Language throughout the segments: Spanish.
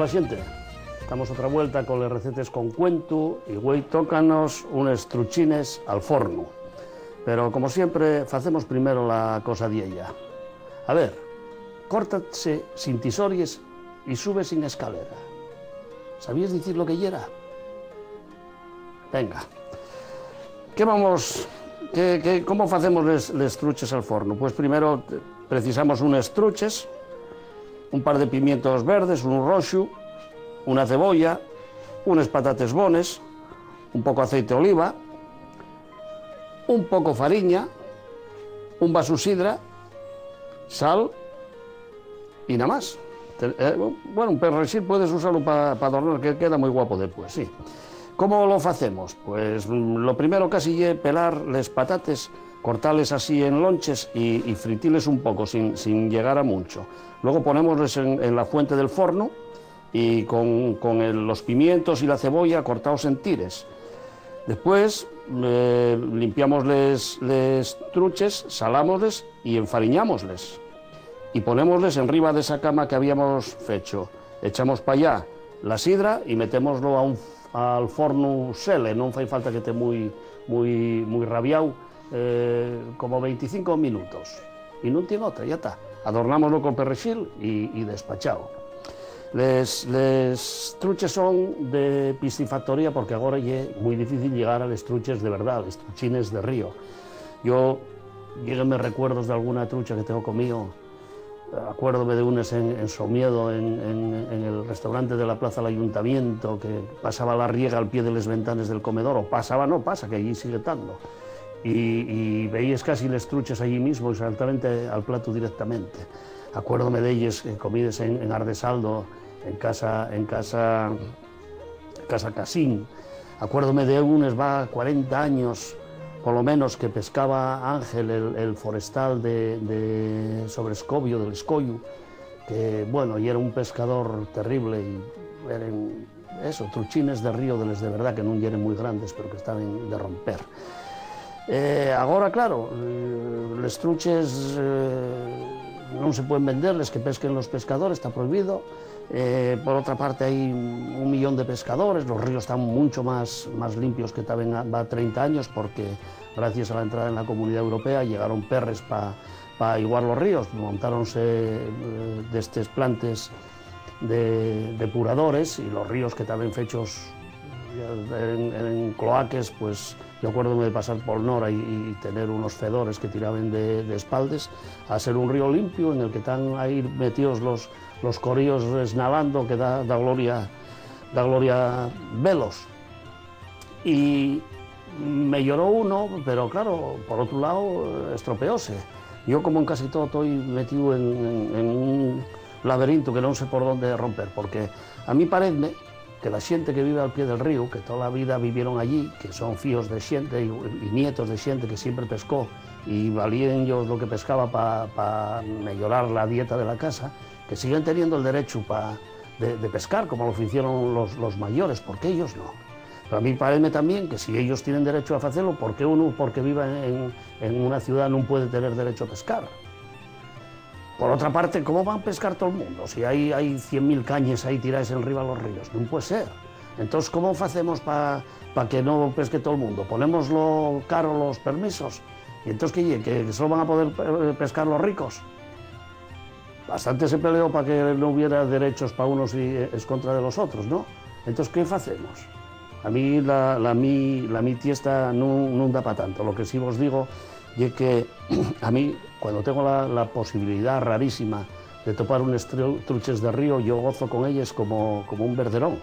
Hola xente, estamos outra vuelta con les recetes con cuento e güey tócanos unes truchines al forno. Pero como siempre facemos primero la cosa diella. A ver, córtase sin tisories y sube sin escalera. ¿Sabías decir lo que yera? Venga. ¿Cómo facemos les truches al forno? Pues primero precisamos unes truches, un par de pimientos verdes, un roxo, una cebolla, unes patates bones, un poco aceite de oliva, un poco fariña, un vaso sidra, sal y nada más. Bueno, un perrexil puedes usarlo para adornar, que queda muy guapo después, sí. ¿Cómo lo hacemos? Pues lo primero casi es pelar les patates, cortarles así en lonches y fritiles un poco, sin llegar a mucho. Luego ponemosles en la fuente del forno y con los pimientos y la cebolla cortados en tires. Después limpiamos les truches, salámosles y enfariñámosles. Y ponémosles enriba de esa cama que habíamos fecho. Echamos para allá la sidra y metémoslo al forno sele, non fai falta que esté muy rabiao, como 25 minutos. Y non tiene otra, ya está. Adornámoslo con perrexil y despachado. Les truches son de piscifactoría porque agora é moi difícil llegar a les truches de verdad, les truchines de río. Yo, lléguenme recuerdos de alguna trucha que tengo comido. Acuérdome de unes en Somiedo, en el restaurante de la Plaza del Ayuntamiento, que pasaba la riega al pie de les ventanas del comedor, o pasaba, no pasa, que allí sigue estando. Y veías casi les truches allí mismo, exactamente al plato directamente. Acuérdome de ellos comides en Ardesaldo, en casa Casín. Acuérdome de unes, va 40 años, por lo menos, que pescaba Ángel, el forestal de Sobrescobio, del Escollo, que, bueno, y era un pescador terrible, y eran, eso, truchines de río de verdad, que non eran muy grandes, pero que estaban de romper. Agora, claro, les truches non se pueden vender, les que pesquen los pescadores, está prohibido. Por otra parte, hay 1 millón de pescadores, los ríos están mucho más limpios que estaban va 30 años, porque gracias a la entrada en la Comunidad Europea llegaron perres para igualar los ríos, montáronse de estos plantes de depuradores, y los ríos que estaban fechos en cloaques, pues yo acuerdo de pasar por Nora y tener unos fedores que tiraban de espaldes, a ser un río limpio en el que están ahí metidos los coríos esnalando, que da gloria velos. Y me lloró uno, pero claro, por otro lado, estropeóse. Yo, como en casi todo, estoy metido en un laberinto que no sé por dónde romper, porque a mí parece que la xente que vive al pie del río, que toda la vida vivieron allí, que son fíos de xente y nietos de xente que siempre pescó, y valían ellos lo que pescaba para mejorar la dieta de la casa, que siguen teniendo el derecho de pescar, como lo hicieron los mayores, porque ellos no. Pero a mí parece también que si ellos tienen derecho a hacerlo, ¿por qué uno, porque viva en una ciudad, no puede tener derecho a pescar? Por otra parte, ¿cómo van a pescar todo el mundo? Si hay 100.000 cañas ahí tiradas en riba de los ríos, no puede ser. Entonces, ¿cómo hacemos para que no pesque todo el mundo? ¿Ponemos lo caro los permisos? ¿Y entonces qué? ¿Que solo van a poder pescar los ricos? Bastante se peleó para que no hubiera derechos para unos y es contra de los otros, ¿no? Entonces, ¿qué hacemos? A mí la mi tiesta no da para tanto. Lo que sí os digo es que a mí, cuando tengo la posibilidad rarísima de topar unos truches de río, yo gozo con ellas como un verderón.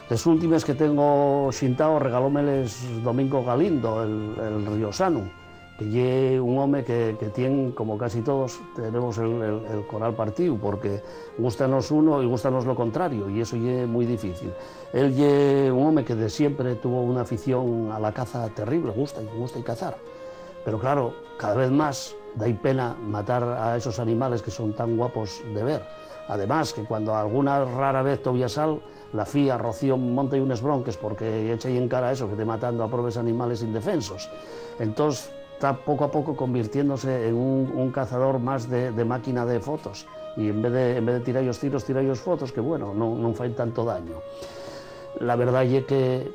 Les últimas que tengo xintao regalómeles Domingo Galindo, el riosano, que es un home que tiene, como casi todos, tenemos el coral partido, porque gustanos uno y gustanos lo contrario, y eso es muy difícil. Él es un home que de siempre tuvo una afición a la caza terrible, gusta y cazar. Pero claro, cada vez más da pena matar a esos animales que son tan guapos de ver. Además, que cuando alguna rara vez todavía sal, la fía, Rocío, monta y unes bronques porque echa ahí en cara eso, que te matando a pobres animales indefensos. Entonces, está poco a poco convirtiéndose en un cazador más de máquina de fotos, y en vez de tirar ellos tiros, tira ellos fotos, que bueno, non fan tanto daño. La verdad es que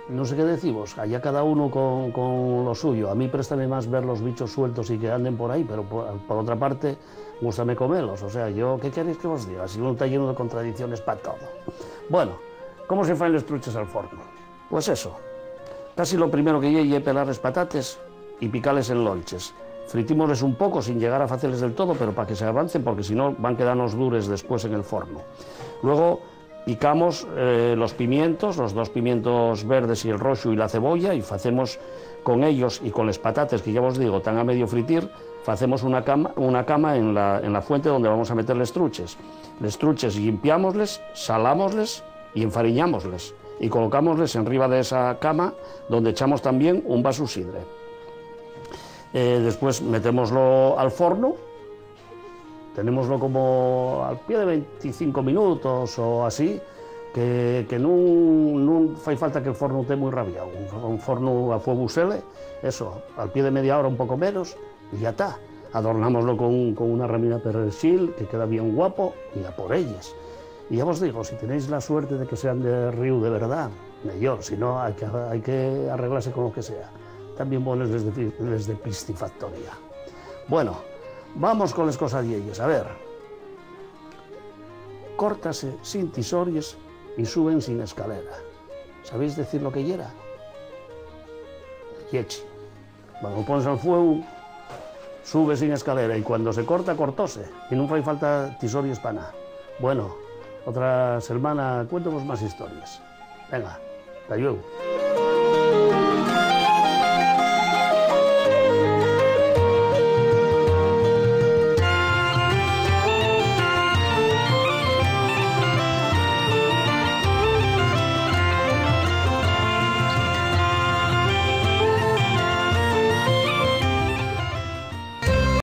no sé qué decimos, allá cada uno con lo suyo. A mí préstame más ver los bichos sueltos y que anden por ahí, pero por otra parte, gústame comerlos. O sea, yo, ¿qué queréis que os diga? Si uno está lleno de contradicciones para todo. Bueno, ¿cómo se fan los truches al forno? Pues eso, casi lo primero que llegue es pelarles patates y picarles en lonches. Fritímosles un poco sin llegar a hacerles del todo, pero para que se avancen, porque si no van quedarnos dures después en el forno. Luego picamos los pimientos, los 2 pimientos verdes y el rojo y la cebolla, y hacemos con ellos y con los patates, que ya os digo, están a medio fritir, hacemos una cama en la fuente donde vamos a meter les truches. Les truches limpiámosles, salámosles y enfariñámosles, y colocámosles enriba de esa cama, donde echamos también un vaso sidre. Después metémoslo al forno, tenémoslo como al pie de 25 minutos o así, que non fai falta que el forno esté muy rabiado, un forno a fuego usele, eso, al pie de media hora un poco menos, y ya está. Adornámoslo con una ramita de perejil, que queda bien guapo, y a por ellas. Y ya os digo, si tenéis la suerte de que sean de río de verdad, mejor, si no hay que arreglarse con lo que sea. También buenos les de piscifactoría. Bueno, vamos con las cosadillas. A ver, córtase sin tisorios y suben sin escalera. ¿Sabéis decir lo que hiera? Yechi. Cuando pones al fuego, sube sin escalera, y cuando se corta, cortóse, y no fai falta tisorios para nada. Bueno, otra semana cuéntanos más historias. Venga, hasta luego.